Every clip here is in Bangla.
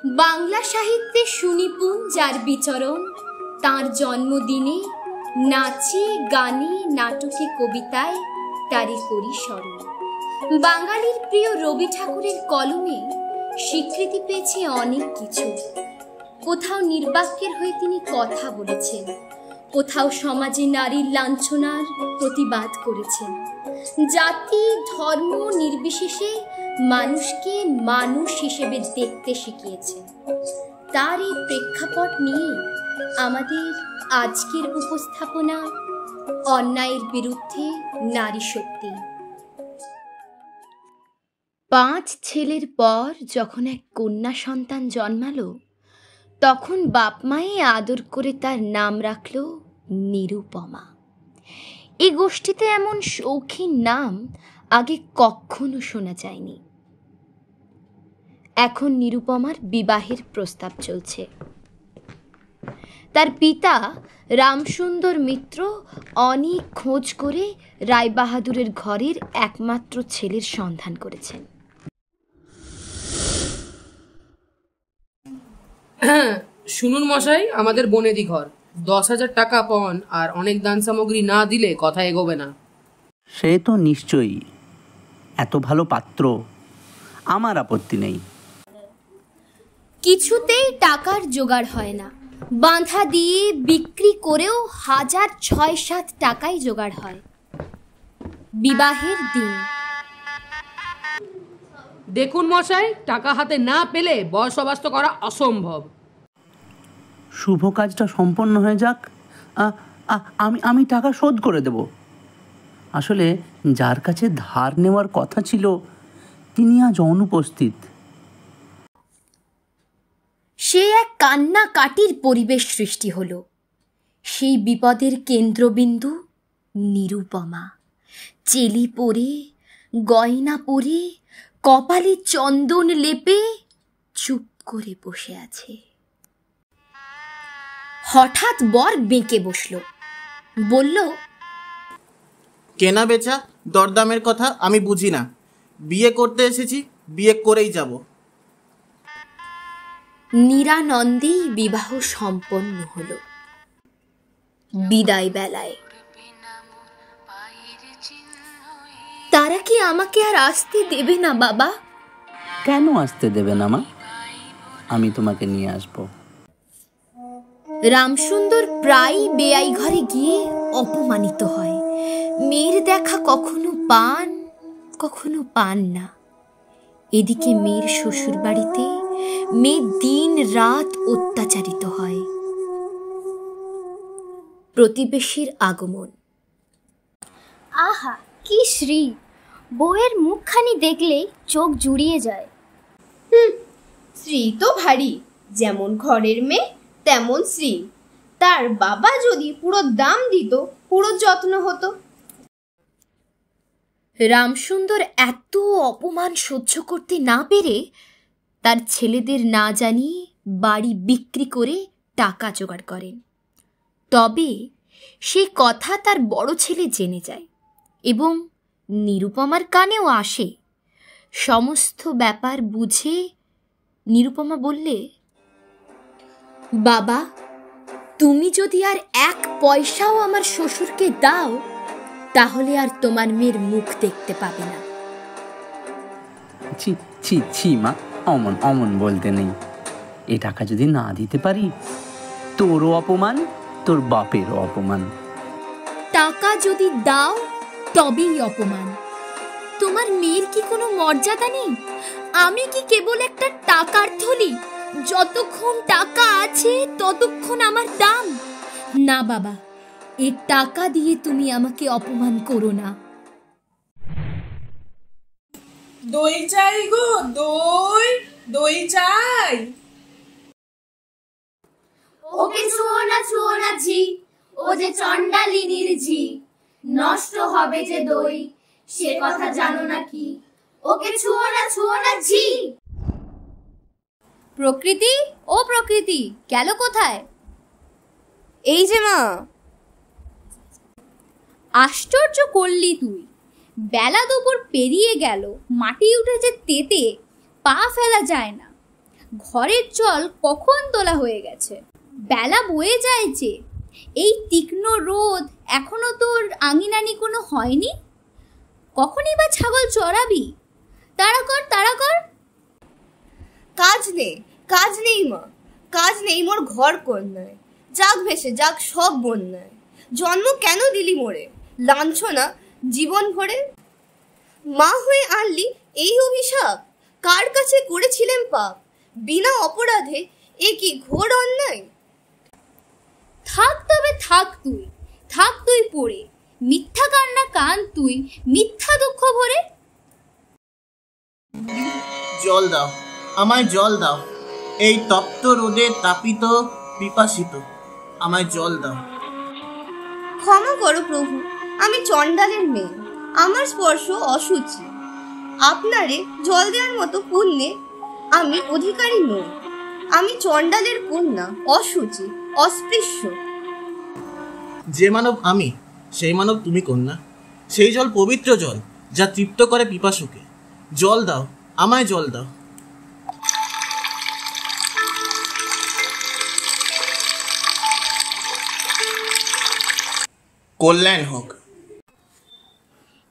বাংলা সাহিত্যে সুনিপুণ যার বিচরণ, তাঁর জন্মদিনে নাচে গানে নাটকে কবিতায় তারি করি স্মরণ। বাঙালির প্রিয় রবি ঠাকুরের কলমে স্বীকৃতি পেয়েছে অনেক কিছু। কোথাও নির্বাক্যের হয়ে তিনি কথা বলেছেন, কোথাও সমাজে নারীর লাঞ্ছনার প্রতিবাদ করেছেন। জাতি ধর্ম নির্বিশেষে মানুষকে মানুষ হিসেবে দেখতে শিখিয়েছেন। তার এই প্রেক্ষাপট নিয়ে আমাদের আজকের উপস্থাপনা অন্যায়ের বিরুদ্ধে নারী শক্তি। 5 ছেলের পর যখন এক কন্যা সন্তান জন্মালো, তখন বাপ মায়ে আদর করে তার নাম রাখলো নিরুপমা। এই গোষ্ঠীতে এমন শৌখিন নাম আগে কখনো শোনা যায়নি। এখন নিরুপমার বিবাহের প্রস্তাব চলছে। তার পিতা রামসুন্দর মিত্র অনেক খোঁজ করে রায়বাহাদুরের ঘরের একমাত্র ছেলের সন্ধান করেছেন। শুনুন মশাই, আমাদের বনেদি ঘর, 10,000 টাকা পণ আর অনেক দান সামগ্রী না দিলে কথা এগোবে না। সে তো নিশ্চয়ই, এত ভালো পাত্র, আমার আপত্তি নেই। কিছুতেই টাকার জোগাড় হয় না। বাঁধা দিয়ে বিক্রি করেও 1,000-6-7 টাকাই জোগাড় হয়। বিবাহের দিন। দেখুন মশাই, টাকা হাতে না পেলে বয়সবাস্ত করা অসম্ভব। শুভ কাজটা সম্পন্ন হয়ে যাক, আমি টাকা শোধ করে দেব। আসলে যার কাছে ধার নেওয়ার কথা ছিল তিনি আজ অনুপস্থিত। সে এক কান্নাকাটির পরিবেশ সৃষ্টি হলো। সেই বিপদের কেন্দ্রবিন্দু নিরুপমা। চেলি পরে, গয়না পরে, কপালে চন্দন লেপে চুপ করে বসে আছে। হঠাৎ বর বেঁকে বসল, বলল, কেনা বেচা দরদামের কথা আমি বুঝি না, বিয়ে করতে এসেছি, বিয়ে করেই যাব। নিরানন্দেই বিবাহ সম্পন্ন হলো। বিদায় বেলায় তারা কি আমাকে আর আসতে দেবে না বাবা? কেন আসতে দেবে না মা? আমি তোমাকে নিয়ে আসবো। রামসুন্দর প্রায় বেয়াই ঘরে গিয়ে অপমানিত হয়। মেয়ের দেখা কখনো পান, কখনো পান না। এদিকে মেয়ের শ্বশুর বাড়িতে মেয়ে দিন রাত অত্যাচারিত হয়। প্রতিবেশীর আগমন। আহা, কি শ্রী! বউয়ের মুখখানি দেখলেই চোখ জুড়িয়ে যায়। শ্রী তো ভারী, যেমন ঘরের মেয়ে তেমন শ্রী। তার বাবা যদি পুরো দাম দিত, পুরো যত্ন হতো। রামসুন্দর এত অপমান সহ্য করতে না পেরে তার ছেলেদের না জানিয়ে বাড়ি বিক্রি করে টাকা জোগাড় করেন। তবে সে কথা তার বড় ছেলে জেনে যায় এবং নিরুপমার কানেও আসে। সমস্ত ব্যাপার বুঝে নিরুপমা বললে, বাবা, তুমি যদি আর 1 পয়সাও আমার শ্বশুরকে দাও, তাহলে আর তোমার মেয়ের মুখ দেখতে পাবে না। ছি ছি ছি মা, অমন অমন বলতে নেই। এ টাকা যদি না দিতে পারি, তোরও অপমান, তোর বাপেরও অপমান। টাকা যদি দাও তবেই অপমান। তোমার মেয়ের কি কোনো মর্যাদা নেই? আমি কি কেবল একটা টাকার থলি? যতক্ষণ টাকা আছে ততক্ষণ আমার দাম। না বাবা, এই টাকা দিয়ে তুমি আমাকে অপমান করো না। দই চাই গো, দই, দই চাই। ওকে ছুঁয়ো না ঝি, ও যে চণ্ডালিনীর ঝি। নষ্ট হবে যে দই, সে কথা জানো নাকি? ওকে ছুঁয়ো না ঝি। প্রকৃতি, ও প্রকৃতি, গেল কোথায়? এই যে মা। আশ্চর্য করলি তুই। বেলা দুপুর পেরিয়ে গেল, মাটি উঠেছে তেতে, পা ফেলা যায় না। ঘরের জল কখন তোলা হয়ে গেছে, বেলা বয়ে যায় যে। এই তীক্ষ্ণ রোদ এখনো তোর আঙিনানি কোনো হয়নি। কখনই বা ছাগল চড়াবি? তাড়া কর, তাড়া কর। কাজ নেই মা, কাজ নেই মোর ঘর কন্যায়। যাক ভেসে যাক সব বন্যায়। জন্ম কেন দিলি মোরে, লাঞ্ছনা জীবন ভরে। মা হয়ে আনলি এই অভিশাপ, কার কাছে করেছিলেন পাপ, বিনা অপরাধে এ কি ঘোর অন্যায়। থাক তবে থাক তুই পড়ে, মিথ্যা কান্না কান তুই, মিথ্যা দুঃখ ভরে। জল দাও, আমায় জল দাও, এই তপ্ত রোদে তাপিত পিপাসিত, আমায় জল দাও। ক্ষমা করো প্রভু, আমি চণ্ডালের মেয়ে, আমার স্পর্শ অসুচি। আপনারে জল দেওয়ার মতো পুণ্যে আমি অধিকারী নই। আমি চণ্ডালের কন্যা, অসুচি, অস্পৃশ্য। যে মানব আমি, সেই মানব তুমি কন্যা। সেই জল পবিত্র জল, যা তৃপ্ত করে পিপাসুকে। জল দাও, আমায় জল দাও। কল্যাণ হোক।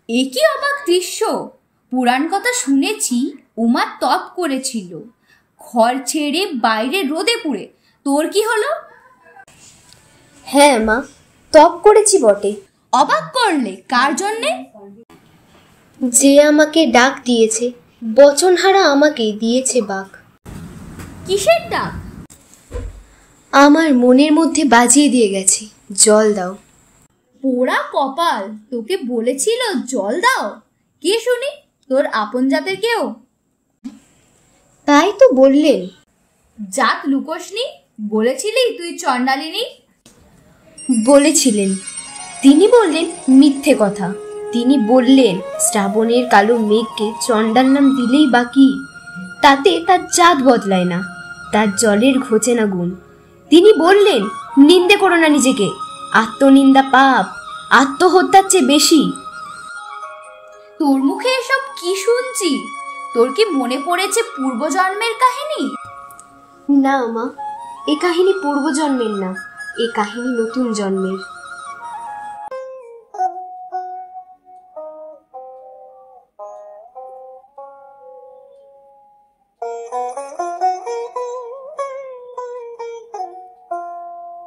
এ কি অবাক দৃশ্য! পুরাণ কথা শুনেছি উমা তপ করেছিল, ঘর ছেড়ে বাইরে রোদে পুড়ে। তোর কি হলো? হ্যাঁ মা, তপ করেছি বটে। অবাক করলে কার জন্যে? যে আমাকে ডাক দিয়েছে, বচনহারা আমাকে দিয়েছে বাক। কিসের ডাক? আমার মনের মধ্যে বাজিয়ে দিয়ে গেছে, জল দাও। পোড়া কপাল, তোকে বলেছিল জল দাও? কে শুনি? তোর আপন জাতের কেউ? তাই তো বললেন। জাত লুকোসনি? বলেছিলি তুই চণ্ডালিনী? বলেছিলেন। তিনি বললেন মিথ্যে কথা। তিনি বললেন শ্রাবণের কালো মেঘকে চণ্ডাল নাম দিলেই বাকি, তাতে তার জাত বদলায় না, তার জলের ঘোচে না গুণ। তিনি বললেন নিন্দে করো না নিজেকে, আত্মনিন্দা পাপ, আত্মহত্যার চেয়ে বেশি। তোর মুখে এসব কি শুনছি? তোর কি মনে পড়েছে পূর্বজন্মের কাহিনী? না মা, এ কাহিনী পূর্বজন্মের না, এ কাহিনী নতুন জন্মের।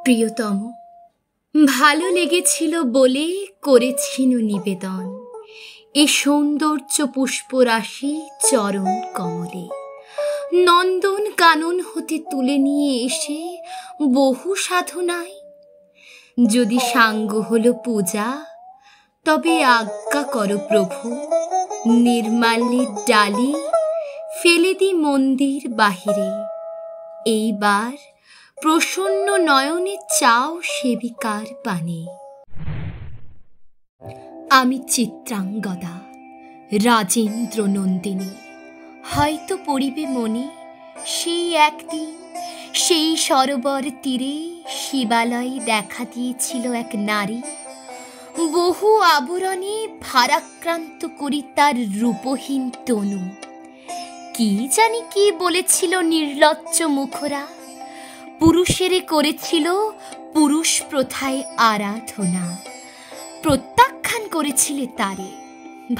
প্রিয়তম, ভালো লেগেছিল বলে করেছিনু নিবেদন এ সৌন্দর্য পুষ্পরাশি চরণ কমলে। নন্দন কানন হতে তুলে নিয়ে এসে বহু সাধনায় যদি সাঙ্গ হলো পূজা, তবে আজ্ঞা করো প্রভু, নির্মাল্যের ডালি ফেলে দি মন্দির বাহিরে। এইবার প্রসন্ন নয়নে চাও সেবিকার পানে। আমি চিত্রাঙ্গদা, রাজেন্দ্র নন্দিনী। হয়তো পড়িবে মনে সেই একদিন, সেই সরোবর তীরে শিবালয়ে দেখা দিয়েছিল এক নারী। বহু আবরণে ভারাক্রান্ত করি তার রূপহীন তনু। কি জানি কি বলেছিল নির্লজ্জ মুখরা, পুরুষেরে করেছিল পুরুষ প্রথায় আরাধনা। প্রত্যাখ্যান করেছিলে তারে,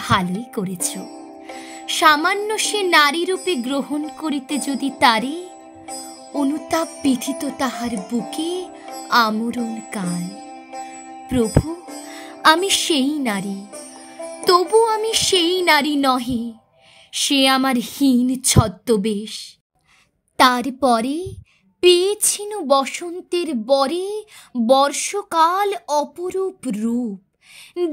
ভালোই করেছ। সামান্য সে নারী রূপে গ্রহণ করিতে যদি তারে, অনুতাপ বিধিত তাহার বুকে আমরণ কাল। প্রভু, আমি সেই নারী, তবু আমি সেই নারী নহে, সে আমার হীন ছদ্মবেশ। তারপরে পেয়েছিনু বসন্তের বরে বর্ষকাল অপরূপ রূপ,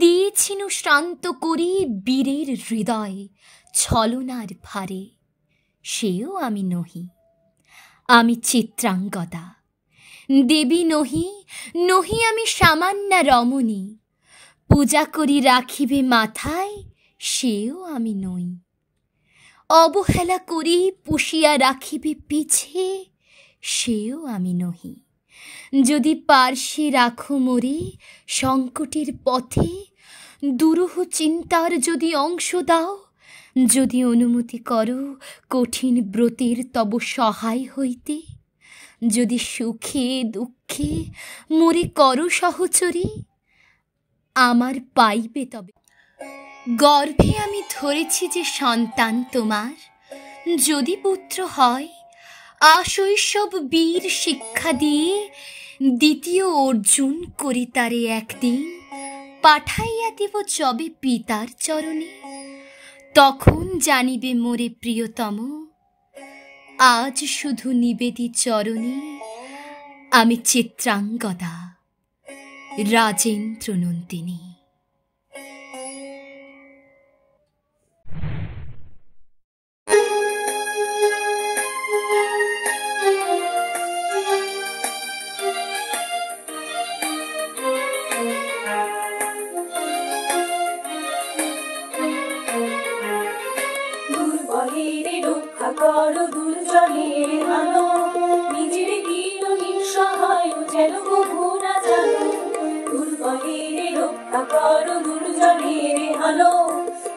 দিয়েছিনু শ্রান্ত করি বীরের হৃদয় ছলনার ভারে। সেও আমি নহি, আমি চিত্রাঙ্গদা। দেবী নহি, নহি আমি সামান্যা রমণী। পূজা করি রাখিবে মাথায়, সেও আমি নই। অবহেলা করি পুষিয়া রাখিবে পিছে, সেও আমি নহি। যদি পার্শ্বে রাখো মোরে সংকটের পথে, দুরূহ চিন্তার যদি অংশ দাও, যদি অনুমতি করো কঠিন ব্রতের তব সহায় হইতে, যদি সুখে দুঃখে মোরে করো সহচরী, আমার পাইবে তবে। গর্ভে আমি ধরেছি যে সন্তান তোমার, যদি পুত্র হয় আশৈশব বীর শিক্ষা দিয়ে দ্বিতীয় অর্জুন করি তারে একদিন পাঠাইয়া দিব যবে পিতার চরণে। তখন জানিবে মোরে প্রিয়তম, আজ শুধু নিবেদি চরণে আমি চিত্রাঙ্গদা রাজেন্দ্র নন্দিনী। রক্ষা করো দুর্জনের আলো, নিজের দীন নিঃসহায় যেন কভু না জানো। দুর্বলের রক্ষা করো দুর্জনের আলো,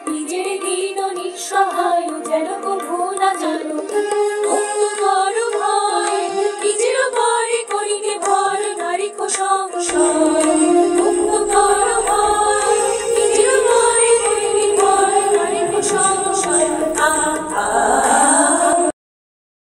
নিজের দীন নিঃসহায় যেন কভু না জানো।